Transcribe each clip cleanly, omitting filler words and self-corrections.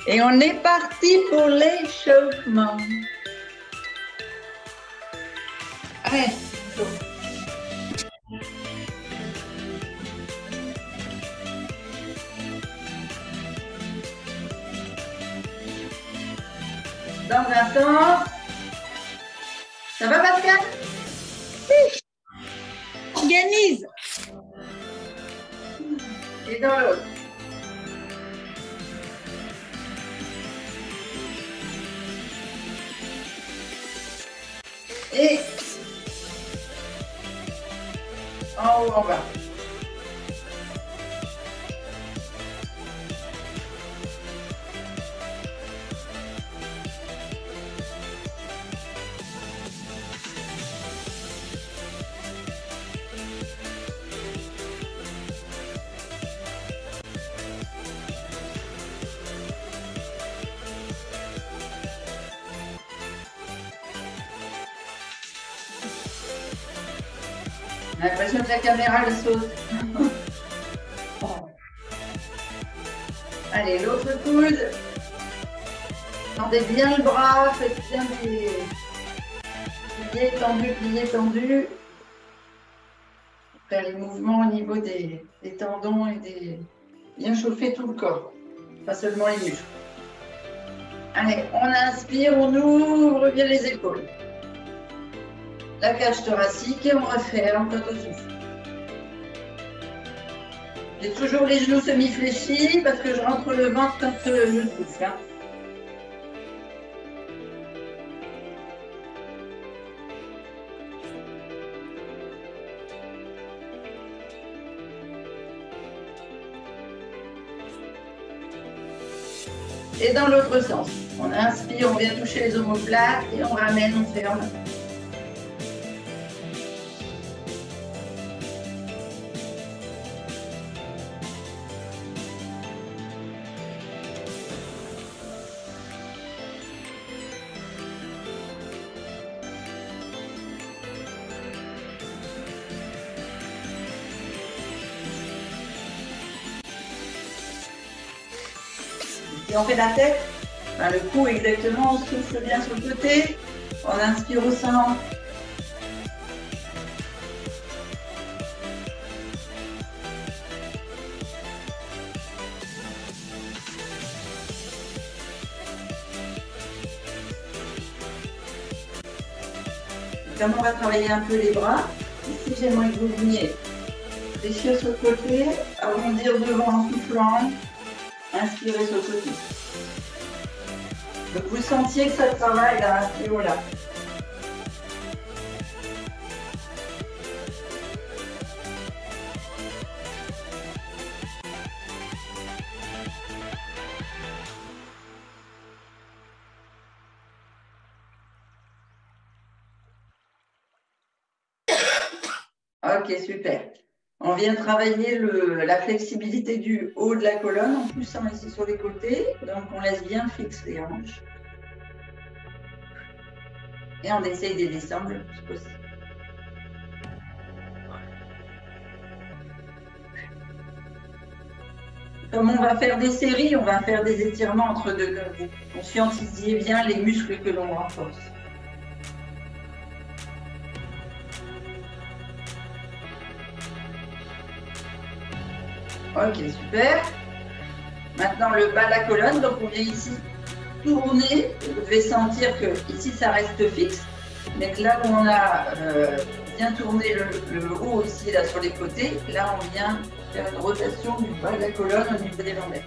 Et on est parti pour l'échauffement. Allez, dans un sens. Ça va, Pascal? Oui. Organise. Et dans l'autre. Et en haut, en bas. J'ai l'impression que la caméra elle saute. Allez, l'autre coude. Tendez bien le bras, faites bien des pliés tendus. Faire les mouvements au niveau des tendons et des... Bien chauffer tout le corps, pas seulement les muscles. Allez, on inspire, on ouvre bien les épaules. La cage thoracique et on referme quand on souffle. J'ai toujours les genoux semi-fléchis parce que je rentre le ventre quand je souffle. Hein. Et dans l'autre sens, on inspire, on vient toucher les omoplates et on ramène, on ferme. Et on fait la tête, enfin, le cou exactement, on souffle bien sur le côté, on inspire au centre. Comme on va travailler un peu les bras, ici j'aimerais que vous veniez fléchir sur le côté, arrondir devant en soufflant. Inspirez sur le côté. Donc vous sentiez que ça travaille à ce niveau-là. Ok, super. On vient travailler la flexibilité du haut de la colonne en poussant ici sur les côtés. Donc, on laisse bien fixer les hanches. Et on essaye de les descendre le plus possible. Comme on va faire des séries, on va faire des étirements entre deux. Vous conscientisiez bien les muscles que l'on renforce. Ok, super. Maintenant, le bas de la colonne. Donc, on vient ici tourner. Vous devez sentir que ici, ça reste fixe. Mais que là où on a bien tourné le haut ici, là, sur les côtés, là, on vient faire une rotation du bas de la colonne au niveau des lombaires.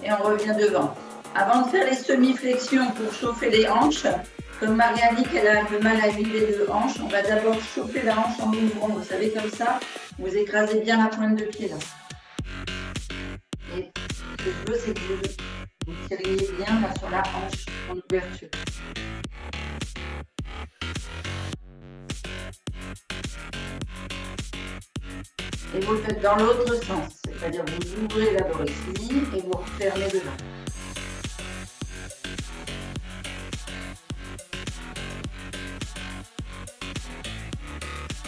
Et on revient devant. Avant de faire les semi-flexions pour chauffer les hanches, comme Marianne dit qu'elle a un peu mal à huiler les deux hanches, on va d'abord chauffer la hanche en ouvrant. Vous savez, comme ça, vous écrasez bien la pointe de pied là. Et ce que je veux, c'est que vous tiriez bien là, sur la hanche en ouverture. Et vous le faites dans l'autre sens, c'est-à-dire vous ouvrez d'abord ici et vous refermez devant.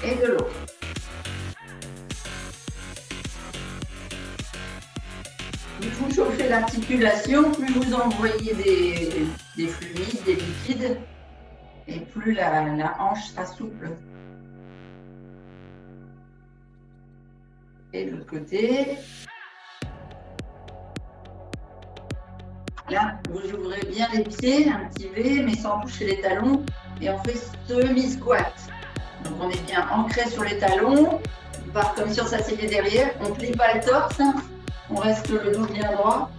et de l'autre. Plus vous chauffez l'articulation, plus vous envoyez des fluides, des liquides, et plus la hanche sera souple. Et de l'autre côté. Là, vous ouvrez bien les pieds, un petit V, mais sans toucher les talons. Et on fait semi-squat. Donc on est bien ancré sur les talons. On part comme si on s'asseyait derrière. On ne plie pas le torse. Hein. On reste le dos bien droit.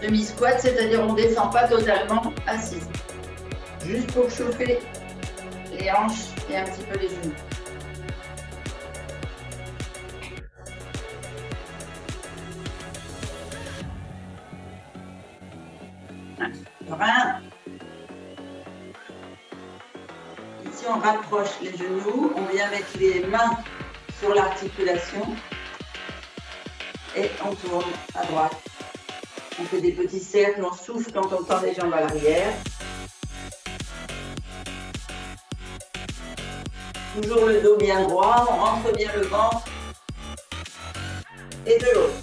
Semi-squat, c'est-à-dire on ne descend pas totalement assis. Juste pour chauffer les hanches et un petit peu les genoux. Ici, on rapproche les genoux, on vient mettre les mains sur l'articulation et on tourne à droite. On fait des petits cercles, on souffle quand on tend les jambes à l'arrière. Toujours le dos bien droit, on rentre bien le ventre et de l'autre.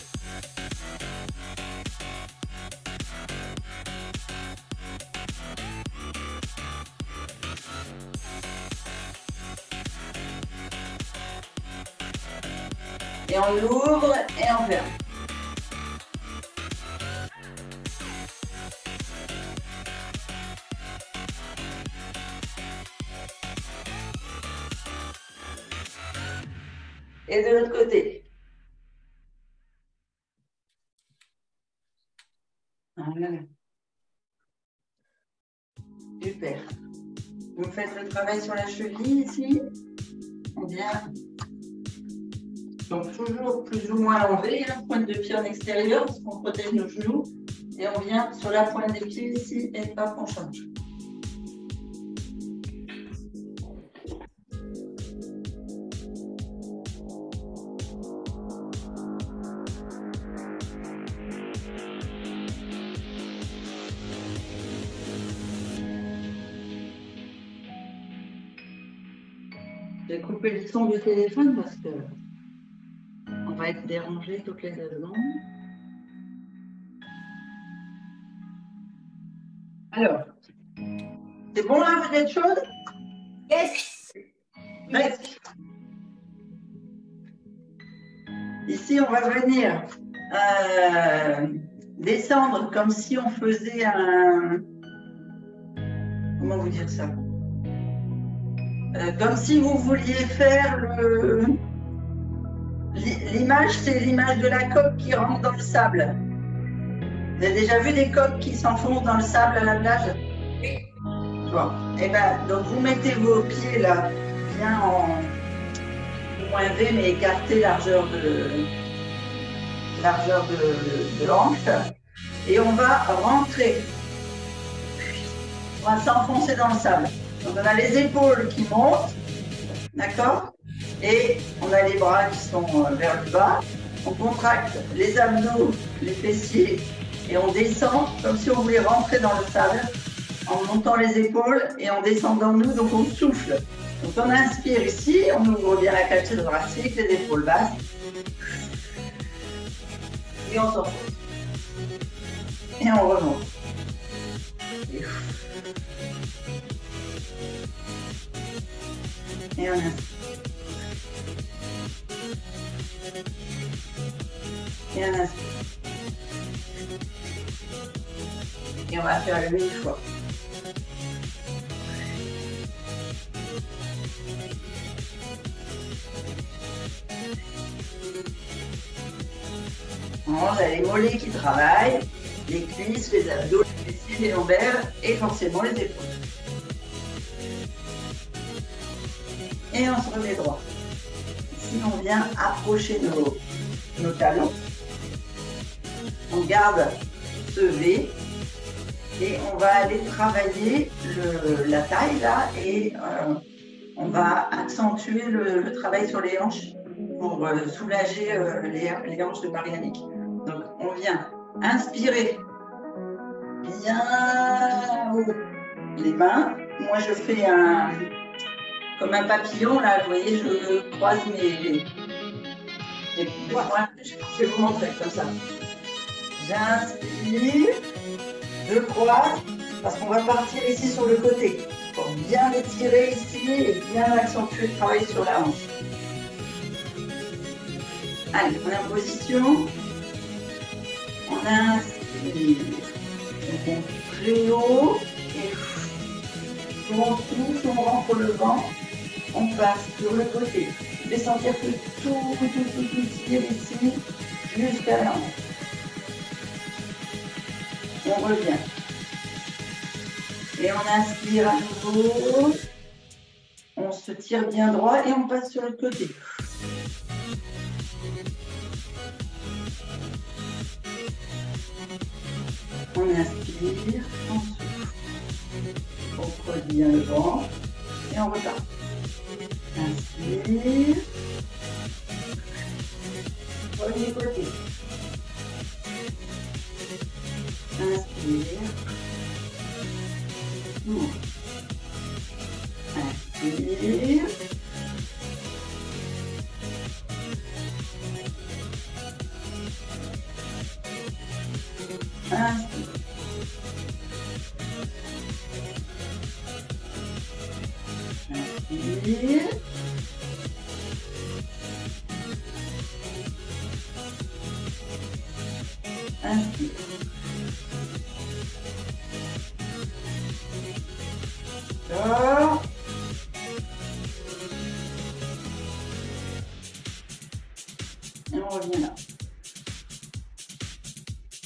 Et on ouvre et on ferme. Et de l'autre côté. Voilà. Super. Vous faites le travail sur la cheville ici. On vient. Donc toujours plus ou moins enlever, hein, pointe de pied en extérieur, parce qu'on protège nos genoux. Et on vient sur la pointe des pieds ici et pas qu'on change. Je vais couper le son du téléphone parce que on va être dérangé toutes les 2 secondes. Alors, c'est bon là, vous êtes chaude? Yes. Presque. Ici, on va venir descendre comme si on faisait un... Comment vous dire ça? Comme si vous vouliez faire le... L'image, c'est l'image de la coque qui rentre dans le sable. Vous avez déjà vu des coques qui s'enfoncent dans le sable à la plage? Oui. Bon, et ben, donc vous mettez vos pieds là, bien en moins V, mais écarté largeur de hanche. Et on va rentrer. On va s'enfoncer dans le sable. Donc on a les épaules qui montent, d'accord? Et on a les bras qui sont vers le bas. On contracte les abdos, les fessiers et on descend comme si on voulait rentrer dans le sable en montant les épaules et en descendant nous, donc on souffle. Donc on inspire ici, on ouvre bien la cage thoracique, les épaules basses et on s'enfonce. Et on remonte. Et on inspire. Et on inspire. Et on va faire le 8 fois. On a les mollets qui travaillent, les cuisses, les abdos, les fessiers, les lombaires et forcément les épaules. Et on se remet droit. Ici, on vient approcher nos talons. On garde ce V et on va aller travailler la taille là et on va accentuer le travail sur les hanches pour soulager les hanches de Marianique. Donc on vient inspirer bien haut les mains. Moi, je fais comme un papillon, là, vous voyez, je croise mes poings. Je vais vous montrer comme ça. J'inspire, je croise, parce qu'on va partir ici sur le côté. Pour bien étirer ici et bien accentuer le travail sur la hanche. Allez, on est en position. On inspire. On monte très haut. Et on souffle, on rentre le vent. On passe sur le côté. Vous allez sentir que tout tire ici jusqu'à la hanche. On revient. Et on inspire à nouveau. On se tire bien droit et on passe sur le côté. On inspire, on souffle. On creuse bien le ventre et on repart. Inspire. Premier côté. Inspire. Ouvre. Inspire. Inspire. Inspire. Inspire. Sors. Et on revient là.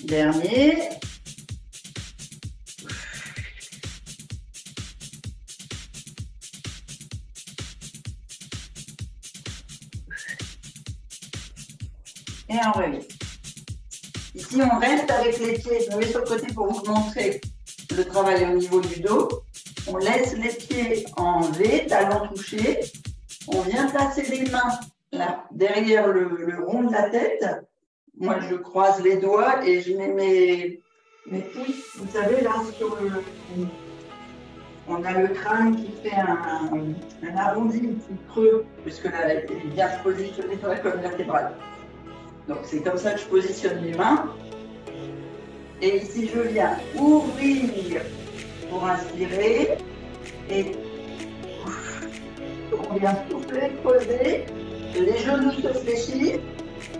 Dernier. Et on revient. Ici, on reste avec les pieds. Je me mets sur le côté pour vous montrer le travail au niveau du dos. On laisse les pieds en V, talons touchés. On vient placer les mains là, derrière le rond de la tête. Moi, je croise les doigts et je mets mes pouces, vous savez, là, sur le... On a le crâne qui fait un arrondi, un petit creux, puisque là, elle est bien positionnée sur la colonne vertébrale. Donc, c'est comme ça que je positionne mes mains. Et ici, je viens ouvrir pour inspirer. Et on vient souffler, creuser. Les genoux se fléchissent.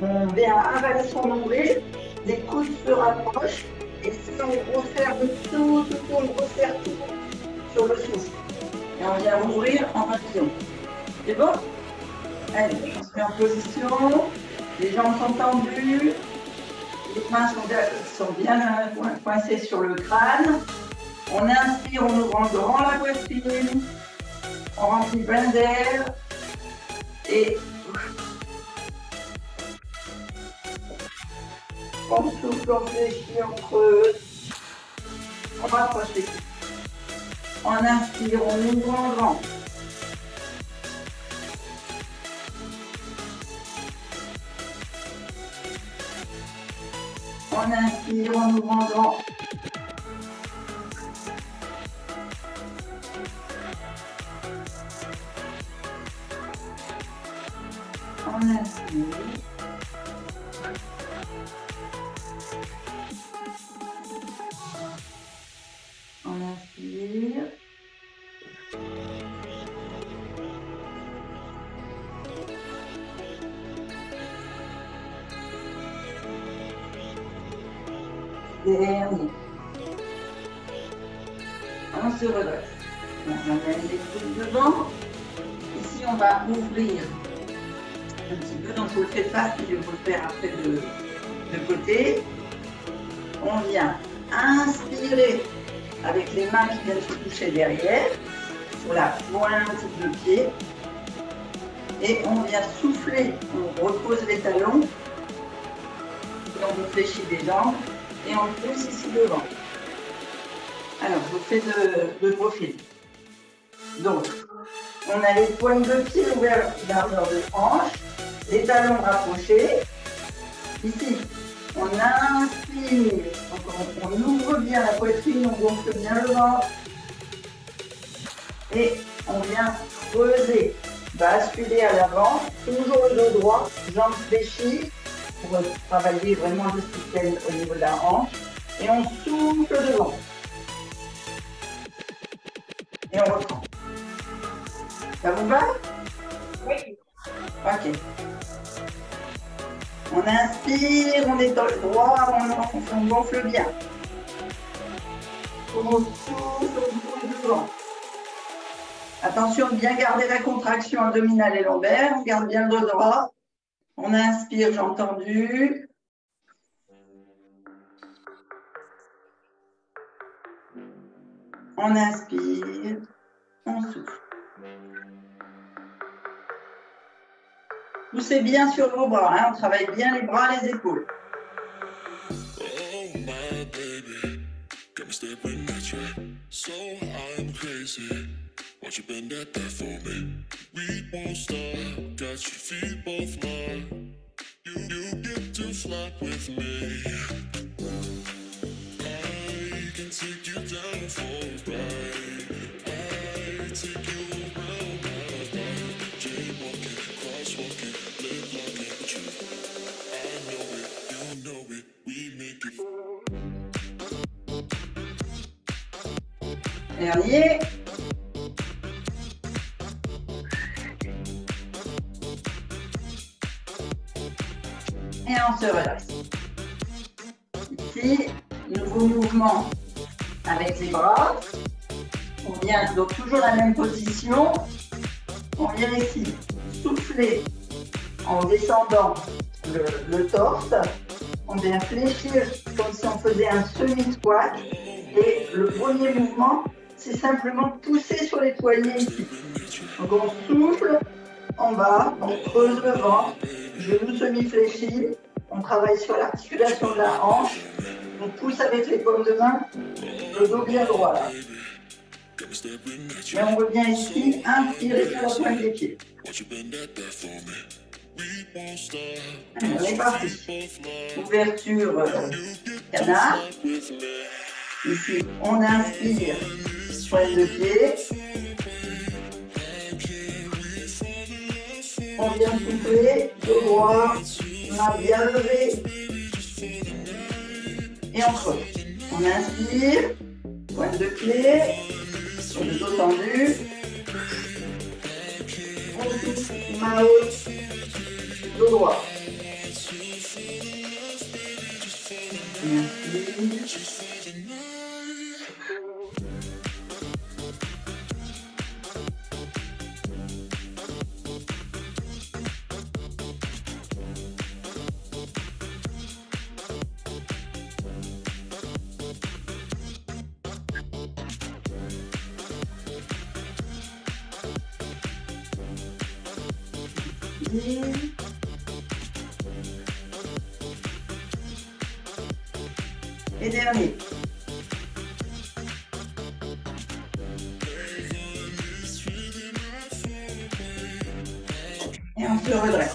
On vient avaler son nombril. Les coudes se rapprochent. Et si on referme tout, on resserre tout sur le souffle. Et on vient ouvrir en papillon. C'est bon? Allez, on se met en position. Les jambes sont tendues. Les mains sont bien coincées sur le crâne. On inspire, on ouvre grand la poitrine. On remplit plein d'air. Et on souffle, on fléchit, on creuse. On rapproche les coudes. On inspire, on ouvre en grand. On inspire, on ouvre en grand. On inspire. On inspire. Dernier. On se redresse. On ramène les coudes devant. Ici, on va ouvrir un petit peu. Donc, je vous le fais face et je vous le faire après de côté. On vient inspirer avec les mains qui viennent se toucher derrière, sur la pointe de pied. Et on vient souffler. On repose les talons. Et on fléchit les jambes. Et on pousse ici devant. Alors, je vous fais de profil. Donc, on a les pointes de pied ouvertes, largeur de hanche, les talons rapprochés. Ici, On inspire, on ouvre bien la poitrine, on gonfle bien le ventre. Et on vient creuser, basculer à l'avant, toujours le dos droit, jambes fléchies, pour travailler vraiment le système au niveau de la hanche. Et on souffle devant. Et on reprend. Ça vous va? Oui. Ok. On inspire, on étend le droit, on gonfle bien. On souffle devant. Attention de bien garder la contraction abdominale et lombaire. On garde bien le dos droit. On inspire, j'ai entendu. On inspire, on souffle. Poussez bien sur vos bras, hein. On travaille bien les bras, les épaules. Won't you bend that for me? We won't stop. Got your feet both locked. You get to fly with me. I can take you down for a ride. I take you around my life. Jaywalking, crosswalking, live like it, but you. I know it, you know it. We make it. Dernier. Et on se relaxe. Ici, nouveau mouvement avec les bras. On vient donc toujours la même position. On vient ici souffler en descendant le torse. On vient fléchir comme si on faisait un semi-squat. Et le premier mouvement, c'est simplement pousser sur les poignets ici. Donc on souffle en bas, on creuse le ventre. Genoux semi-fléchis, on travaille sur l'articulation de la hanche, on pousse avec les paumes de main, le dos bien droit là. Et on revient ici, inspirer sur la pointe des pieds. Allez, on est parti. Ouverture canard. Ici, on inspire, pointe de pied. On vient souffler, dos droit, on a bien levé. Et on creuse. On inspire, pointe de pied, sur le dos tendu. On souffle, main haute, dos droit. On inspire. Et dernier. Et on se redresse.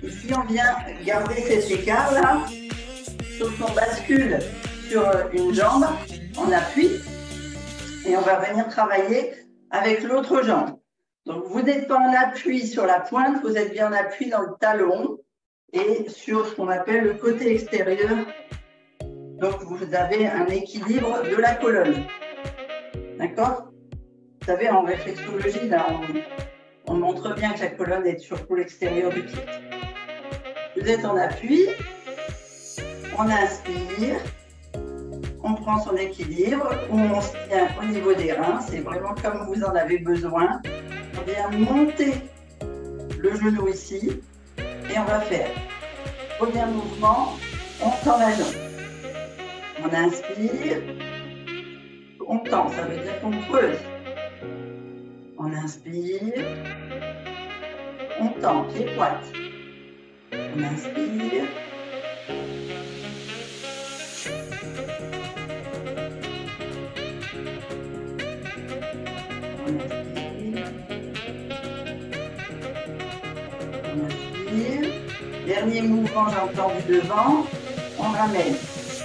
Ici, on vient garder cet écart là, sauf qu'on bascule sur une jambe, on appuie et on va venir travailler avec l'autre jambe. Donc, vous n'êtes pas en appui sur la pointe, vous êtes bien en appui dans le talon et sur ce qu'on appelle le côté extérieur. Donc, vous avez un équilibre de la colonne. D'accord? Vous savez, en réflexologie, là, on montre bien que la colonne est sur tout l'extérieur du pied. Vous êtes en appui, on inspire, on prend son équilibre, on se tient au niveau des reins, c'est vraiment comme vous en avez besoin. On vient monter le genou ici et on va faire premier mouvement, on tend la jambe. On inspire, on tend, ça veut dire qu'on creuse. On inspire, on tend, pied pointe. On inspire. On inspire. On inspire. Dernier mouvement, jambes tendues devant. On ramène.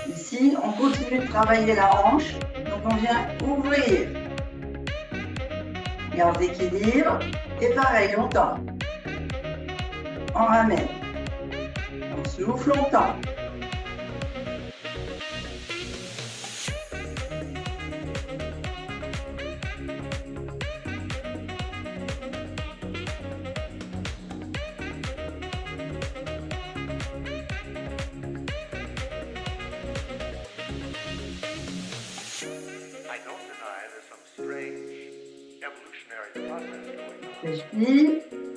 Ici, on continue de travailler la hanche. Donc, on vient ouvrir. Garde d'équilibre. Et pareil, on tend. On ramène. On souffle, on tend.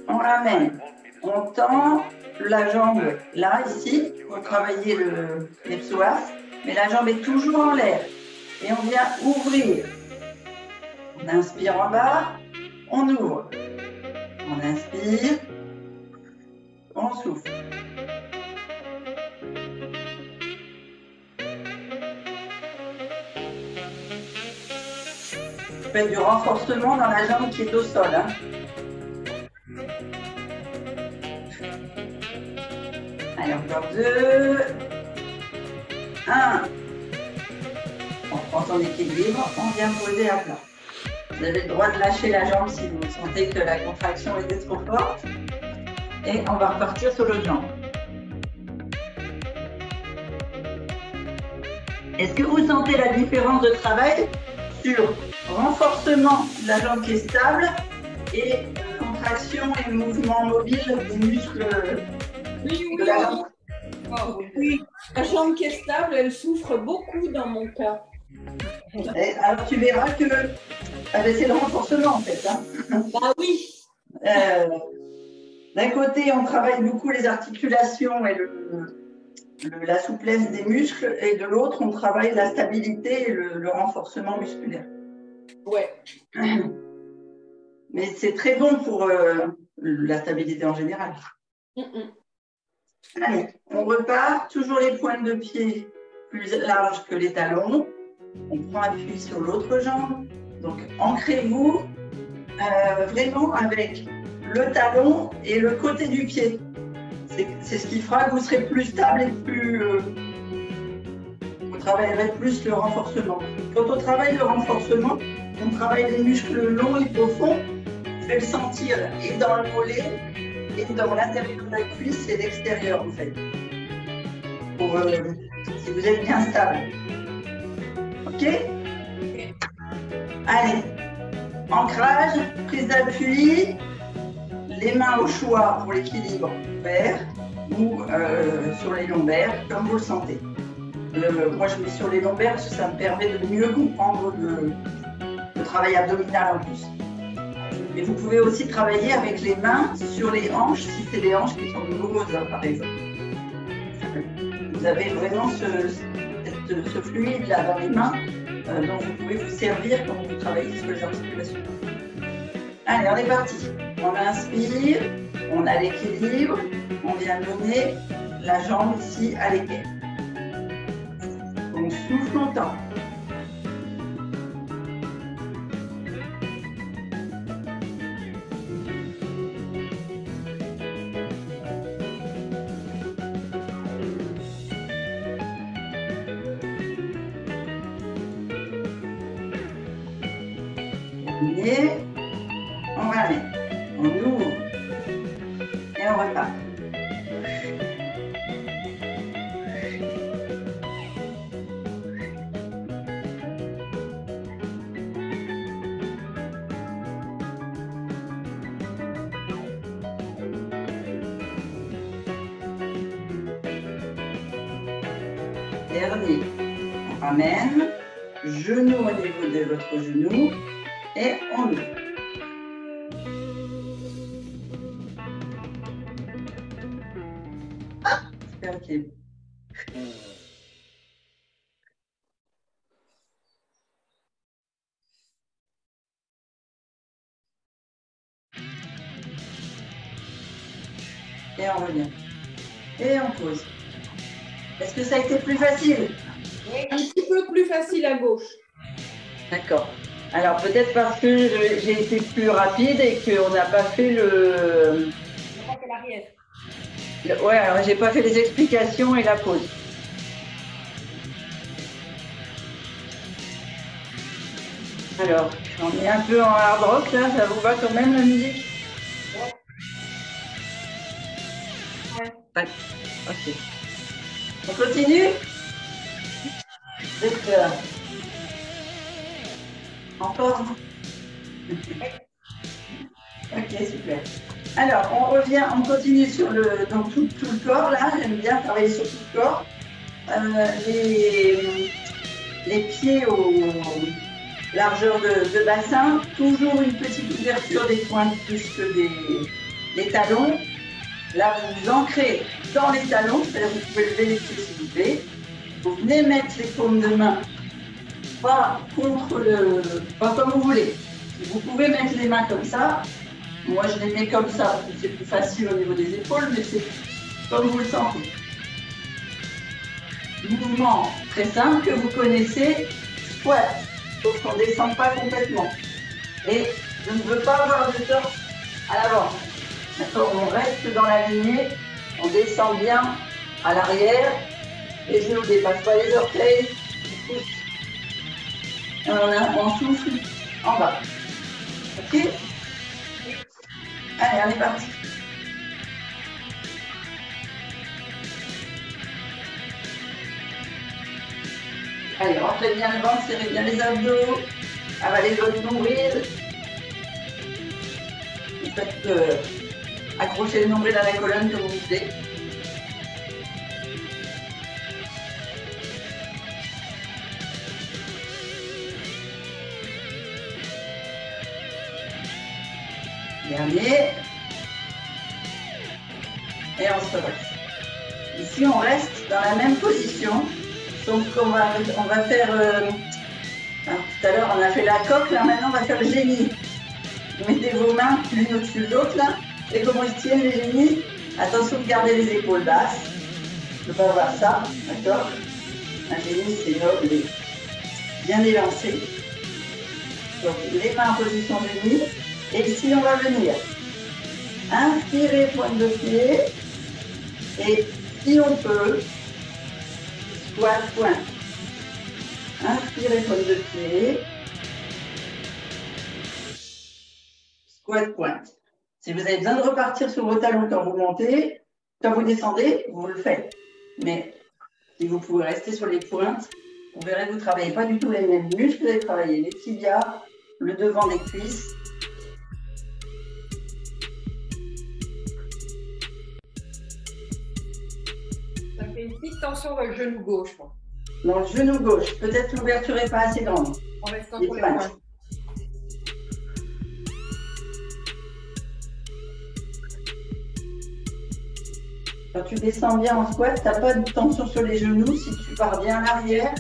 On ramène, on tend la jambe là, ici, pour travailler les psoas, mais la jambe est toujours en l'air. Et on vient ouvrir. On inspire en bas, on ouvre. On inspire, on souffle. Faites du renforcement dans la jambe qui est au sol. Hein. Allez, encore 2. 1. On prend son équilibre, on vient poser à plat. Vous avez le droit de lâcher la jambe si vous sentez que la contraction était trop forte. Et on va repartir sur l'autre jambe. Est-ce que vous sentez la différence de travail sur renforcement de la jambe qui est stable et contraction et mouvement mobile des muscles de la jambe? Oui, la jambe qui est stable, elle souffre beaucoup dans mon cas. Et alors tu verras que c'est le renforcement en fait. Hein. Bah oui. D'un côté, on travaille beaucoup les articulations et la souplesse des muscles, et de l'autre, on travaille la stabilité et le renforcement musculaire. Ouais. Mais c'est très bon pour la stabilité en général. Allez, on repart. Toujours les pointes de pied plus larges que les talons. On prend appui sur l'autre jambe. Donc, ancrez-vous vraiment avec le talon et le côté du pied. C'est ce qui fera que vous serez plus stable et plus... vous travaillerez plus le renforcement. Quand on travaille le renforcement, on travaille les muscles longs et profonds. Vous pouvez le sentir et dans le mollet, et dans l'intérieur de la cuisse et l'extérieur en fait. Pour, si vous êtes bien stable. Ok? Allez. Ancrage, prise d'appui, les mains au choix pour l'équilibre ouvert ou sur les lombaires, comme vous le sentez. Moi, je mets sur les lombaires parce que ça me permet de mieux comprendre le travail abdominal en plus. Mais vous pouvez aussi travailler avec les mains sur les hanches, si c'est des hanches qui sont douloureuses, hein, par exemple. Vous avez vraiment ce fluide-là dans les mains dont vous pouvez vous servir quand vous travaillez sur les articulations. Allez, on est parti. On inspire, on a l'équilibre, on vient donner la jambe ici à l'équerre. On souffle longtemps. Terminé. On ramène, on ouvre et on repart. Dernier, on ramène, genou au niveau de votre genou et on ouvre. Ok. Et on revient. Et on pose. Est-ce que ça a été plus facile? Oui, un petit peu plus facile à gauche. D'accord. Alors peut-être parce que j'ai été plus rapide et qu'on n'a pas fait le... On n'a pas fait l'arrière. Ouais, alors j'ai pas fait les explications et la pause. Alors, on est un peu en hard rock là, ça vous va quand même la musique? Ouais. Ouais. Ok. On continue? D'accord. Encore? Ok, super. Alors, on revient, on continue sur donc tout le corps là. J'aime bien travailler sur tout le corps. Les pieds aux largeur de bassin, toujours une petite ouverture des pointes plus que des talons. Là, vous vous ancrez dans les talons, c'est-à-dire que vous pouvez lever les pieds si vous voulez. Vous venez mettre les paumes de main pas contre pas comme vous voulez. Vous pouvez mettre les mains comme ça. Moi, je les mets comme ça, c'est plus facile au niveau des épaules, mais c'est comme vous le sentez. Mouvement très simple que vous connaissez, squat, sauf qu'on ne descend pas complètement. Et je ne veux pas avoir de torse à l'avant. D'accord, on reste dans la lignée, on descend bien à l'arrière, les genoux ne dépassent pas les orteils, on pousse. Et on souffle en bas. Ok? Allez, on est parti. Allez, rentrez bien le ventre, serrez bien les abdos, avalez votre nombril. Vous faites accrocher le nombril à la colonne comme vous voulez. Dernier. Et on se relaxe. Ici, on reste dans la même position. Donc, on va faire... tout à l'heure, on a fait la coque. Là, maintenant, on va faire le génie. Vous mettez vos mains l'une au-dessus de l'autre, là. Et comment ils tiennent les génies? Attention de garder les épaules basses. Je ne peux pas voir ça, d'accord? Un génie, c'est noble et bien élancé. Donc, les mains en position génie. Et ici, on va venir. Inspirez, pointe de pied. Et si on peut, squat, pointe. Inspirez, pointe de pied. Squat, pointe. Si vous avez besoin de repartir sur vos talons quand vous montez, quand vous descendez, vous le faites. Mais si vous pouvez rester sur les pointes, vous verrez que vous ne travaillez pas du tout les mêmes muscles. Vous allez travailler les tibias, le devant des cuisses. Ça fait une petite tension dans le genou gauche. Dans le genou gauche, peut-être l'ouverture n'est pas assez grande. On reste entre les pointes. Quand tu descends bien en squat, tu n'as pas de tension sur les genoux si tu pars bien à l'arrière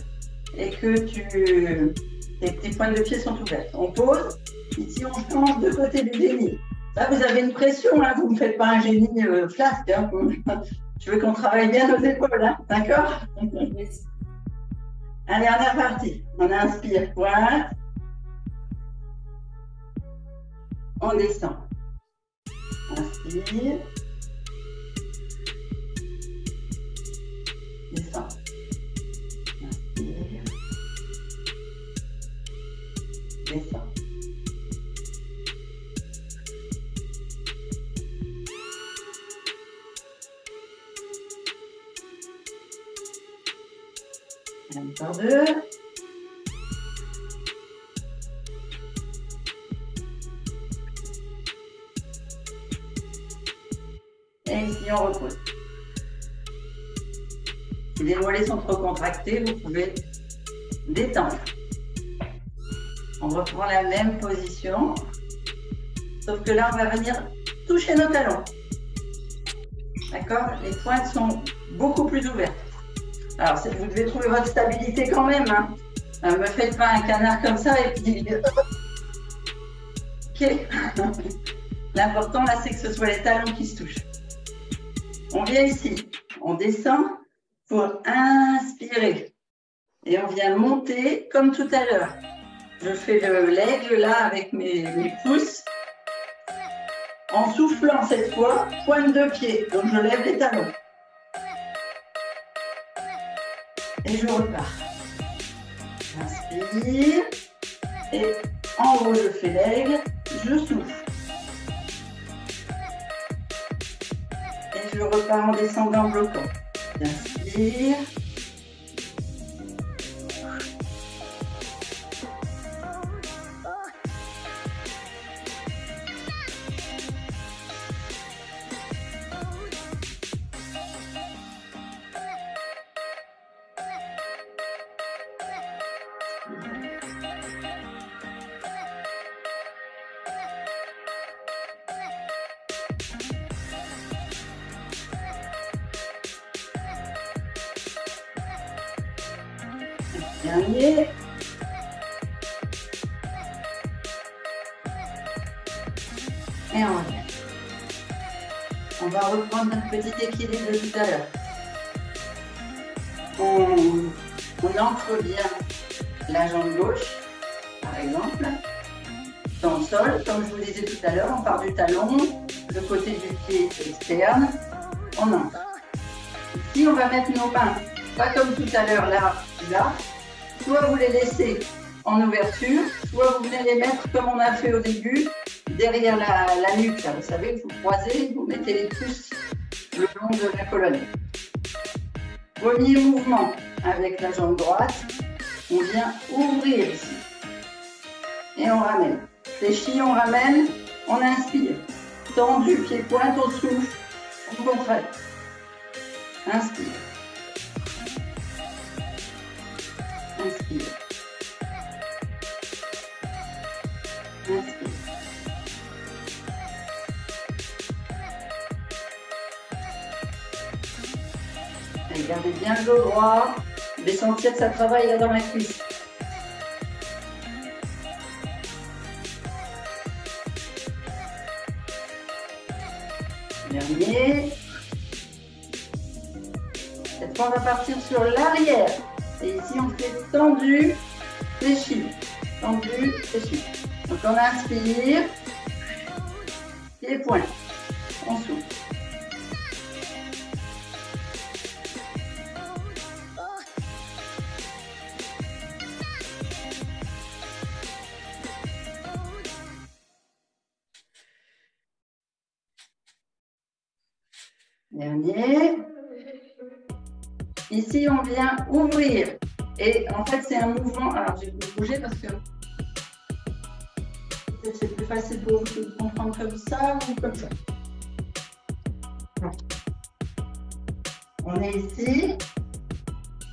et que tes pointes de pied sont ouvertes. On pose, ici on change de côté du génie. Là, vous avez une pression, là, vous ne me faites pas un génie flasque. Hein. Je veux qu'on travaille bien nos épaules, hein. D'accord? Allez, on est reparti. On inspire, pointe. On descend. Inspire. Descend. Inspire. Descend. Encore deux. Et ici, on repose. Si les mollets sont trop contractés, vous pouvez détendre. On reprend la même position, sauf que là, on va venir toucher nos talons. D'accord? Les pointes sont beaucoup plus ouvertes. Alors, vous devez trouver votre stabilité quand même. Hein. Ne me faites pas un canard comme ça et puis... Ok. L'important, là, c'est que ce soit les talons qui se touchent. On vient ici. On descend pour inspirer. Et on vient monter comme tout à l'heure. Je fais l'aigle là avec mes pouces. En soufflant cette fois, pointe de pied. Donc je lève les talons. Et je repars. Inspire. Et en haut, je fais l'aigle. Je souffle. Et je repars en descendant en bloquant. Inspire. Dernier. Et on revient. On va reprendre notre petit équilibre de tout à l'heure. On ancre bien la jambe gauche, par exemple, dans le sol. Comme je vous disais tout à l'heure, on part du talon, le côté du pied externe, on ancre. Ici, on va mettre nos mains, pas comme tout à l'heure, là, là. Soit vous les laissez en ouverture, soit vous venez les mettre comme on a fait au début, derrière la nuque. Là, vous savez, vous croisez, vous mettez les pouces le long de la colonne. Premier mouvement avec la jambe droite, on vient ouvrir ici. Et on ramène. Fléchi, on ramène, on inspire. Tendu, pied-pointe, on souffle, on contracte. Inspire. Inspire. Inspire. Allez, gardez bien le dos droit. Vous allez sentir que ça travaille là dans la cuisse. Dernier. Cette fois, on va partir sur l'arrière. Et ici, on fait tendu, fléchi. Tendu, fléchi. Donc, on inspire. Pied point. On souffle. Dernier. Ici, on vient ouvrir. Et en fait, c'est un mouvement. Alors, je vais vous bouger parce que peut-être c'est plus facile pour vous de comprendre comme ça ou comme ça. On est ici.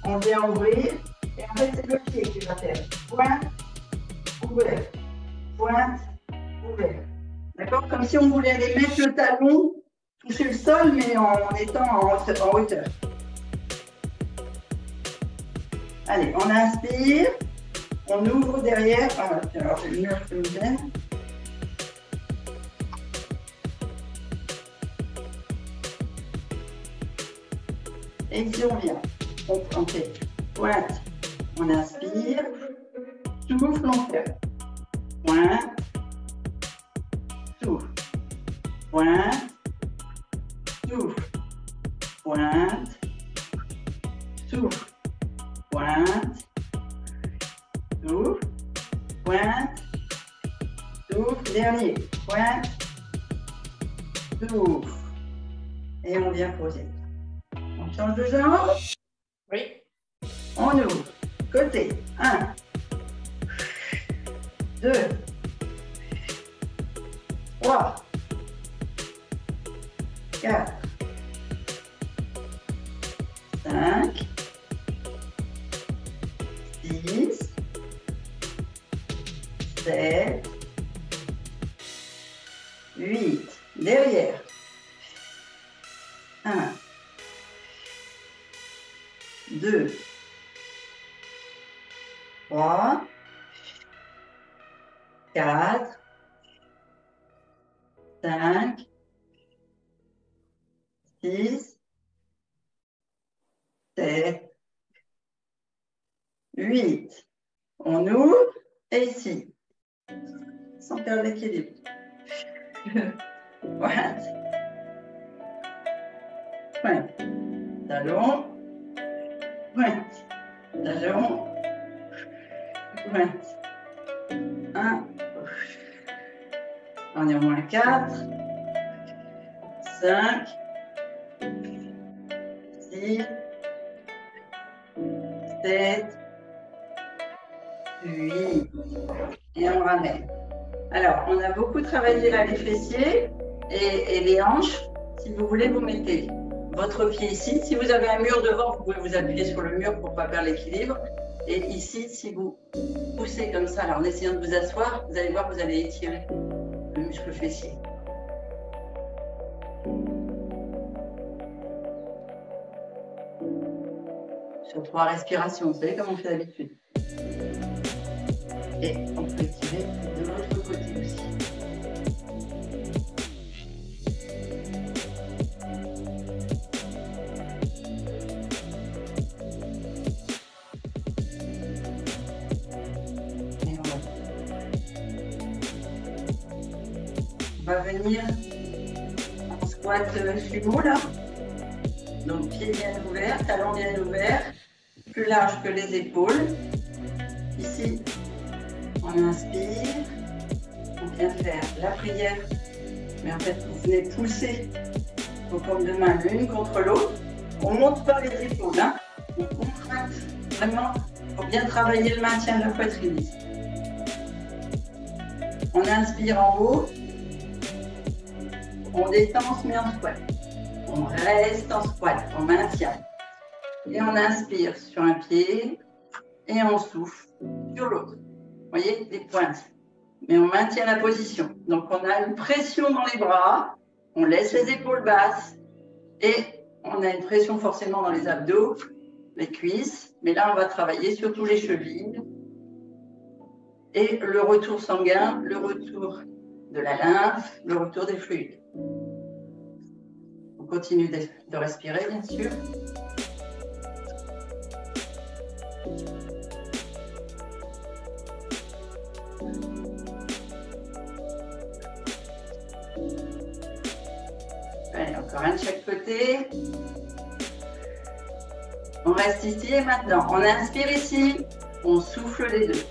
On vient ouvrir. Et en fait, c'est le pied qui va faire. Pointe, ouvert. Pointe, ouvert. D'accord? Comme si on voulait aller mettre le talon, toucher le sol, mais en étant en hauteur. Allez, on inspire, on ouvre derrière. Ah, alors, j'ai le mur qui me gêne. Et ici, on vient. On fait pointe, on inspire, souffle, on fait pointe, souffle, pointe, souffle, pointe, souffle. Pointe, souffle, pointe, souffle, dernier, pointe, souffle. Et on vient poser. On change de jambe. Oui. On ouvre. Côté. 1, 2, 3, 4, 5, 6, 7, 8. Derrière. 1, 2, 3, 4, 5, 6, 7, 8. On ouvre et ici, sans perdre l'équilibre. Pointe. Pointe. Talon. Pointe. Talon. Pointe. 1. On est au moins 4. 5. 6. 7. 8. Et on ramène. Alors, on a beaucoup travaillé là les fessiers et les hanches. Si vous voulez, vous mettez votre pied ici. Si vous avez un mur devant, vous pouvez vous appuyer sur le mur pour ne pas perdre l'équilibre. Et ici, si vous poussez comme ça, alors en essayant de vous asseoir, vous allez voir que vous allez étirer le muscle fessier. Sur 3 respirations, vous savez comme on fait d'habitude. Et on peut étirer de l'autre côté aussi. Et on va venir en squat sumo là. Donc pied bien ouvert, talon bien ouvert, plus large que les épaules. Ici, on inspire, on vient faire la prière, mais en fait vous venez pousser vos paumes de main l'une contre l'autre. On ne monte pas les épaules, hein. On contracte vraiment pour bien travailler le maintien de la poitrine. On inspire en haut, on détend, on se met en squat. On reste en squat, on maintient. Et on inspire sur un pied et on souffle sur l'autre. Vous voyez, des pointes. Mais on maintient la position. Donc on a une pression dans les bras, on laisse les épaules basses et on a une pression forcément dans les abdos, les cuisses. Mais là, on va travailler surtout les chevilles et le retour sanguin, le retour de la lymphe, le retour des fluides. On continue de respirer, bien sûr. Allez, encore un de chaque côté. On reste ici et maintenant. On inspire ici, on souffle les deux.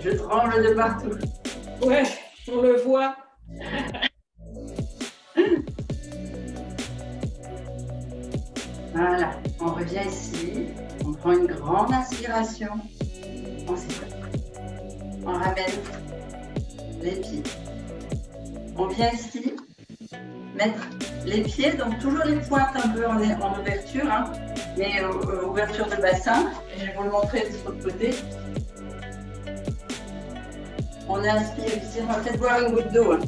Je tremble de partout. Ouais, on le voit. Voilà, on revient ici, on prend une grande inspiration, on s'écoute. On ramène les pieds. On vient ici mettre les pieds, donc toujours les pointes un peu en ouverture, hein, mais ouverture de bassin. Et je vais vous le montrer de l'autre côté. On inspire ici, on va peut-être boire une goutte d'eau. Hein.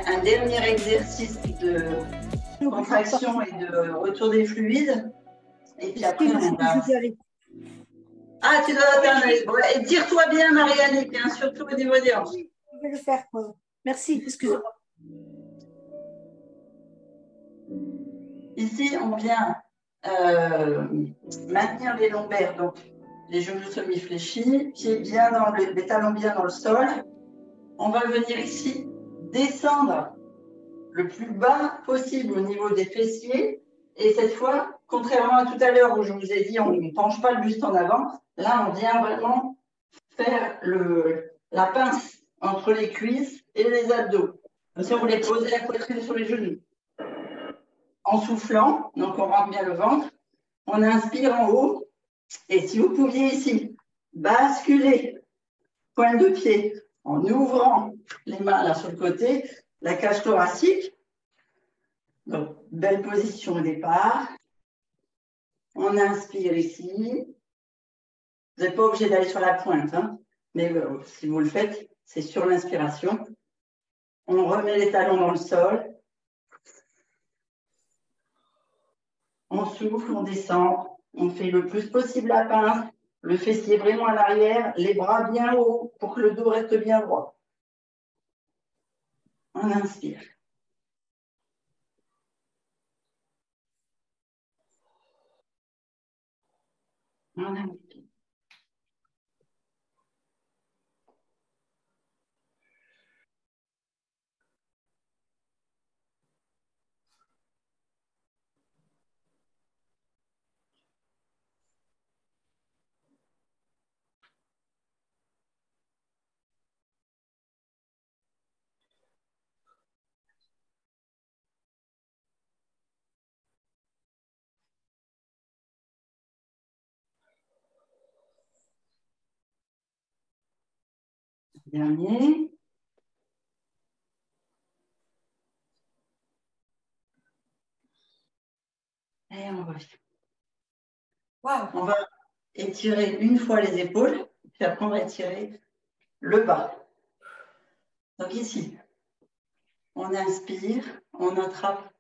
Un dernier exercice de contraction et de retour des fluides. Et puis après, on va... Ah, tu dois attendre. Et tire-toi bien, Marianne, bien, surtout au niveau des hanches. Je vais le faire. Merci, excusez-moi. Ici, on vient maintenir les lombaires, donc les genoux semi-fléchis, pieds bien dans les talons bien dans le sol. On va venir ici descendre le plus bas possible au niveau des fessiers. Et cette fois, contrairement à tout à l'heure où je vous ai dit on ne penche pas le buste en avant, là on vient vraiment faire la pince entre les cuisses et les abdos. Comme ça, vous les posez la poitrine sur les genoux. En soufflant, donc on rentre bien le ventre, on inspire en haut. Et si vous pouviez ici basculer pointe de pied en ouvrant les mains là sur le côté, la cage thoracique. Donc, belle position au départ. On inspire ici. Vous n'êtes pas obligé d'aller sur la pointe, hein, mais si vous le faites, c'est sur l'inspiration. On remet les talons dans le sol. On souffle, on descend, on fait le plus possible la pince, le fessier vraiment à l'arrière, les bras bien hauts pour que le dos reste bien droit. On inspire. On inspire. Dernier. Et on revient. Waouh. On va étirer une fois les épaules, puis après on va étirer le bas. Donc ici, on inspire, on attrape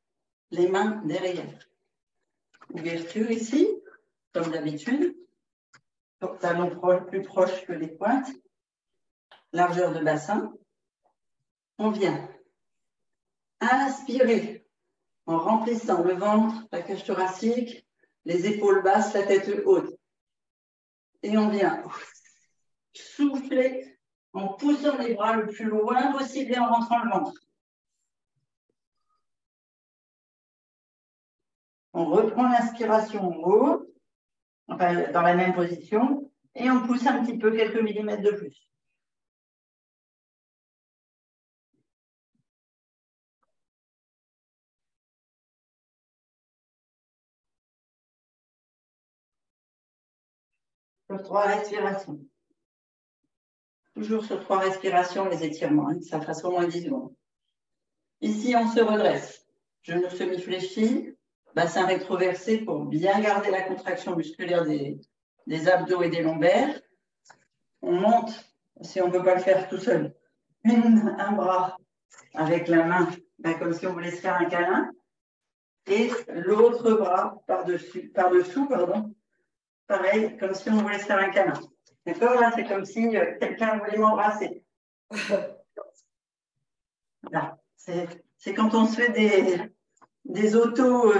les mains derrière. Ouverture ici, comme d'habitude. Talon plus proche que les pointes. Largeur de bassin. On vient inspirer en remplissant le ventre, la cage thoracique, les épaules basses, la tête haute. Et on vient souffler en poussant les bras le plus loin possible et en rentrant le ventre. On reprend l'inspiration en haut, enfin, dans la même position, et on pousse un petit peu, quelques millimètres de plus. Sur 3 respirations. Toujours sur 3 respirations, les étirements, hein, ça fasse au moins 10 secondes. Ici, on se redresse. Genou semi-fléchi, bassin rétroversé pour bien garder la contraction musculaire des abdos et des lombaires. On monte, si on ne peut pas le faire tout seul, un bras avec la main, comme si on voulait se faire un câlin, et l'autre bras par-dessous, pareil, comme si on voulait se faire un câlin. D'accord? Là, c'est comme si quelqu'un voulait m'embrasser. Là, c'est quand on se fait des autos,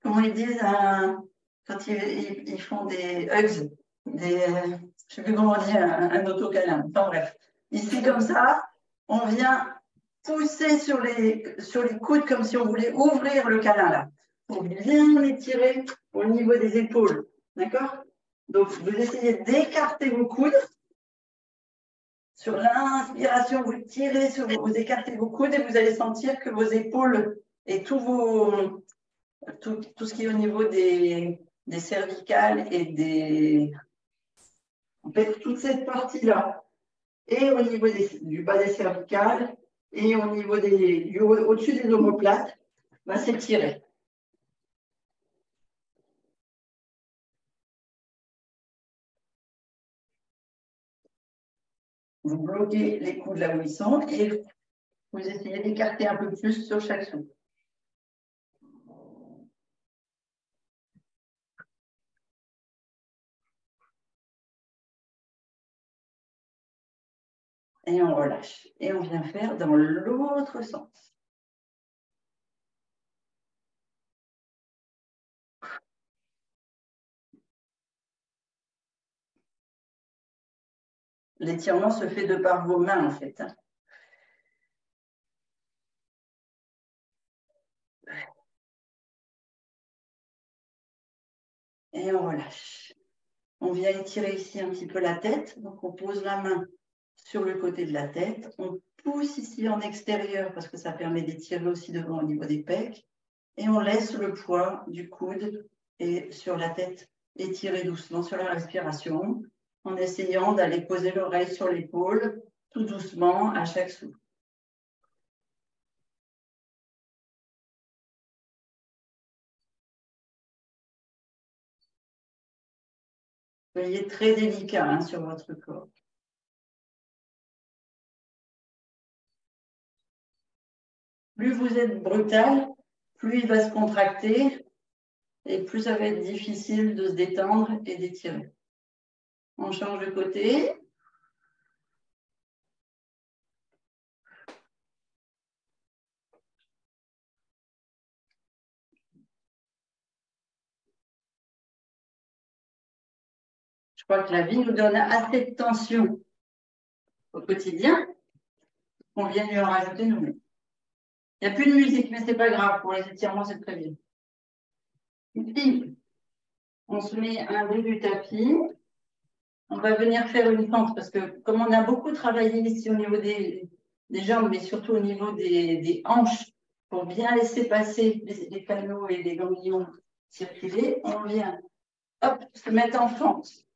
comment ils disent, quand ils font des hugs, je ne sais plus comment on dit, un auto-câlin. Enfin bref, ici comme ça, on vient pousser sur les coudes comme si on voulait ouvrir le câlin là, pour bien étirer au niveau des épaules. D'accord? Donc, vous essayez d'écarter vos coudes. Sur l'inspiration, vous tirez, vous écartez vos coudes et vous allez sentir que vos épaules et tout ce qui est au niveau des cervicales et en fait, toute cette partie-là, et au niveau du bas des cervicales et au niveau au-dessus des omoplates, va s'étirer. Vous bloquez les coudes là où ils sont et vous essayez d'écarter un peu plus sur chaque souffle. Et on relâche. Et on vient faire dans l'autre sens. L'étirement se fait de par vos mains, en fait. Et on relâche. On vient étirer ici un petit peu la tête. Donc, on pose la main sur le côté de la tête. On pousse ici en extérieur parce que ça permet d'étirer aussi devant au niveau des pecs. Et on laisse le poids du coude et sur la tête étirer doucement sur la respiration en essayant d'aller poser l'oreille sur l'épaule tout doucement à chaque souffle. Soyez très délicat hein, sur votre corps. Plus vous êtes brutal, plus il va se contracter et plus ça va être difficile de se détendre et d'étirer. On change de côté. Je crois que la vie nous donne assez de tension au quotidien. On vient lui en rajouter nous-mêmes. Il n'y a plus de musique, mais ce n'est pas grave. Pour les étirements, c'est très bien. Puis, on se met un bout du tapis. On va venir faire une fente parce que comme on a beaucoup travaillé ici au niveau des jambes, mais surtout au niveau des hanches, pour bien laisser passer les canaux et les ganglions circuler, on vient hop, se mettre en fente.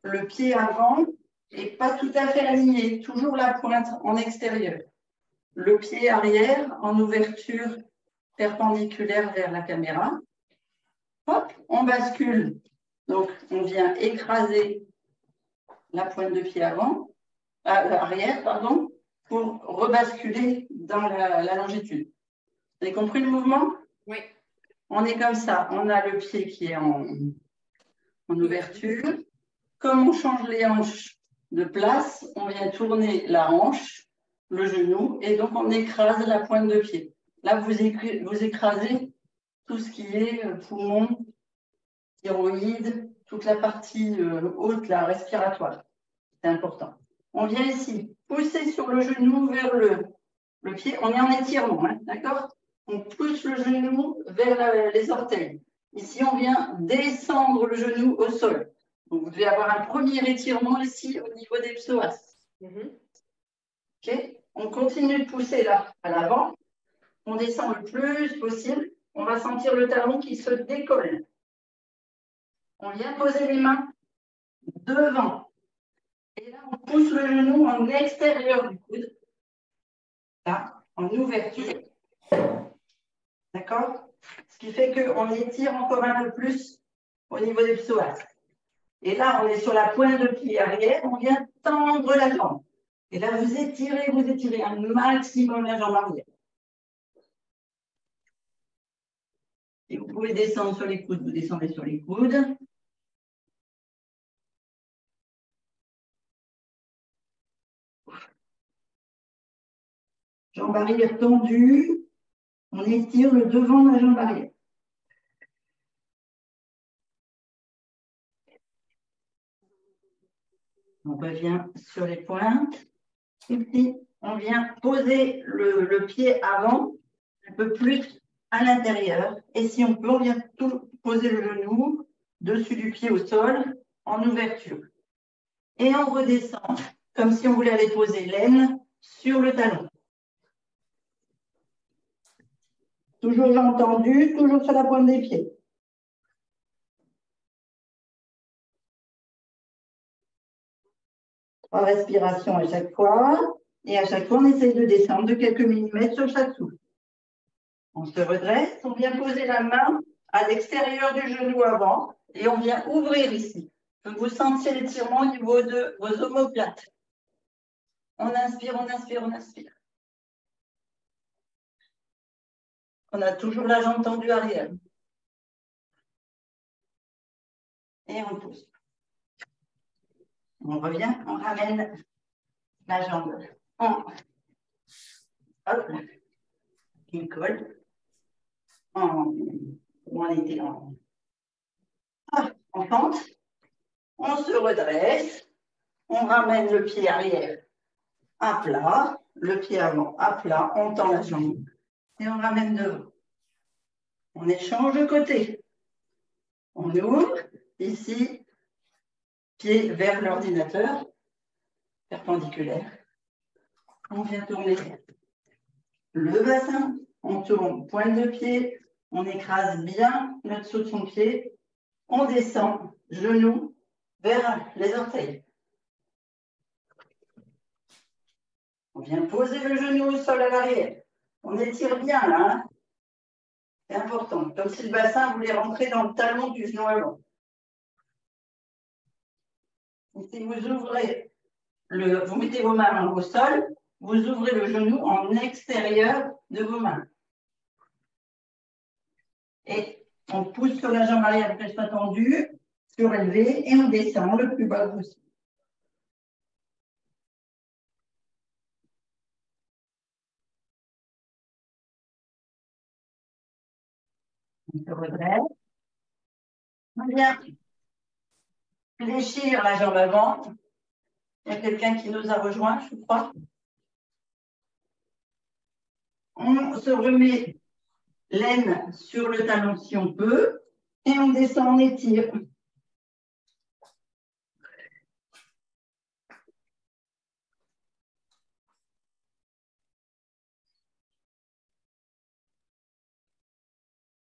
Le pied avant n'est pas tout à fait aligné, toujours la pointe en extérieur. Le pied arrière en ouverture perpendiculaire vers la caméra. Hop, on bascule. Donc, on vient écraser la pointe de pied arrière, pardon, pour rebasculer dans la longitude. Vous avez compris le mouvement? Oui. On est comme ça. On a le pied qui est en ouverture. Comme on change les hanches de place, on vient tourner la hanche, le genou, et donc on écrase la pointe de pied. Là, vous écrasez tout ce qui est poumon, thyroïde, toute la partie haute, la respiratoire. C'est important. On vient ici, pousser sur le genou vers le pied. On est en étirement, hein, d'accord? On pousse le genou vers les orteils. Ici, on vient descendre le genou au sol. Donc, vous devez avoir un premier étirement ici au niveau des psoas. Okay. On continue de pousser là à l'avant. On descend le plus possible. On va sentir le talon qui se décolle. On vient poser les mains devant. Et là, on pousse le genou en extérieur du coude. Là, en ouverture. D'accord? Ce qui fait qu'on étire encore un peu plus au niveau des psoas. Et là, on est sur la pointe de pied arrière. On vient tendre la jambe. Et là, vous étirez un maximum la jambe arrière. Et vous pouvez descendre sur les coudes, vous descendez sur les coudes. Jambe arrière tendue. On étire le devant de la jambe arrière. On revient sur les pointes. Et puis, on vient poser le pied avant, un peu plus à l'intérieur. Et si on peut, on vient tout poser le genou dessus du pied au sol en ouverture. Et on redescend comme si on voulait aller poser l'aine sur le talon. Toujours jambes tendues, toujours sur la pointe des pieds. En respiration à chaque fois. Et à chaque fois, on essaye de descendre de quelques millimètres sur chaque souffle. On se redresse, on vient poser la main à l'extérieur du genou avant et on vient ouvrir ici. Que vous sentiez l'étirement au niveau de vos omoplates. On inspire, on inspire, on inspire. On a toujours la jambe tendue arrière. Et on pousse. On revient, on ramène la jambe en hop, qui colle. On était en fente. On se redresse. On ramène le pied arrière à plat, le pied avant à plat. On tend la jambe et on ramène devant. On échange de côté. On ouvre ici, pied vers l'ordinateur, perpendiculaire. On vient tourner le bassin. On tourne pointe de pied. On écrase bien notre saut de son pied. On descend, genou vers les orteils. On vient poser le genou au sol à l'arrière. On étire bien là. Hein. C'est important. Comme si le bassin voulait rentrer dans le talon du genou avant. Et si vous ouvrez, vous mettez vos mains au sol, vous ouvrez le genou en extérieur de vos mains. Et on pousse sur la jambe arrière pour qu'elle soit tendue, surélevée, et on descend le plus bas possible. On se redresse. On vient fléchir la jambe avant. Il y a quelqu'un qui nous a rejoint, je crois. On se remet l'aine sur le talon si on peut. Et on descend, on étire.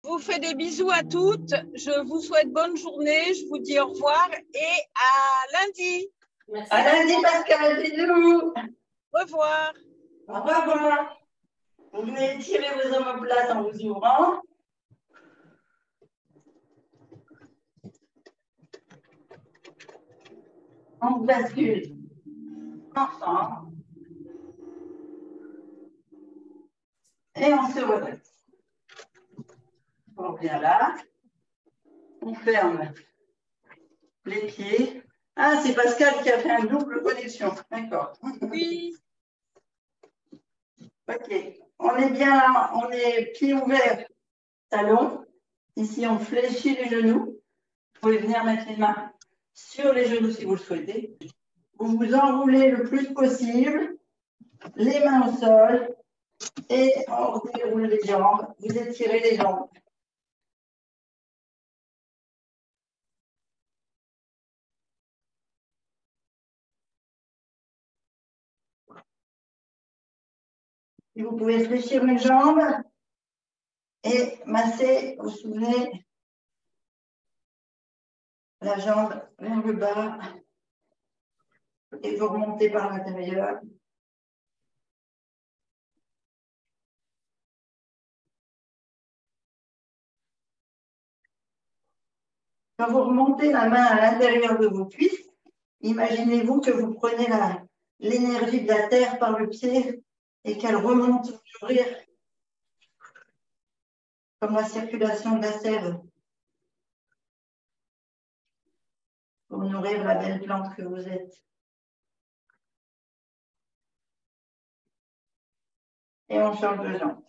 Je vous fais des bisous à toutes. Je vous souhaite bonne journée. Je vous dis au revoir et à lundi. Merci. À lundi, Pascal. Bisous. Au revoir. Au revoir. Vous venez étirer vos omoplates en vous ouvrant. On bascule ensemble. Et on se redresse. On revient là. On ferme les pieds. Ah, c'est Pascal qui a fait une double connexion. D'accord. Oui. Ok. On est bien là. On est pieds ouverts, talons. Ici, on fléchit les genoux. Vous pouvez venir mettre les mains sur les genoux si vous le souhaitez. Vous vous enroulez le plus possible. Les mains au sol. Et on déroule les jambes. Vous étirez les jambes. Et vous pouvez fléchir les jambes et masser, vous vous souvenez, la jambe vers le bas et vous remontez par l'intérieur. Quand vous remontez la main à l'intérieur de vos cuisses, imaginez-vous que vous prenez l'énergie de la terre par le pied et qu'elle remonte nourrir comme la circulation de la sève pour nourrir la belle plante que vous êtes. Et on change de jambe.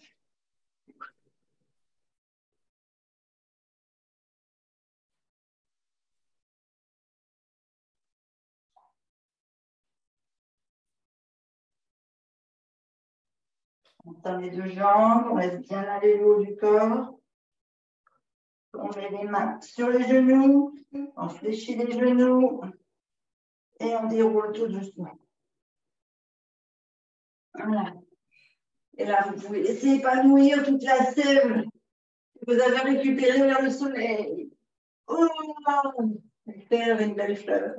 On tend les deux jambes, on laisse bien aller le haut du corps. On met les mains sur les genoux, on fléchit les genoux et on déroule tout doucement. Voilà. Et là, vous pouvez laisser épanouir toute la sève que vous avez récupérée vers le soleil. Oh, faire une belle fleur.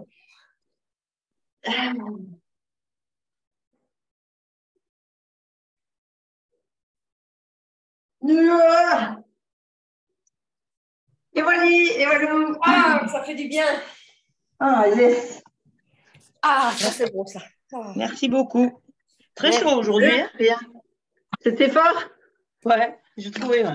Et voilà, et voilà. Ah, ça fait du bien. Ah, yes. Ah, ça c'est bon ça. Ah. Merci beaucoup. Très Ouais. chaud aujourd'hui. Hein. Bien. C'était fort? Ouais, j'ai trouvé. Ouais.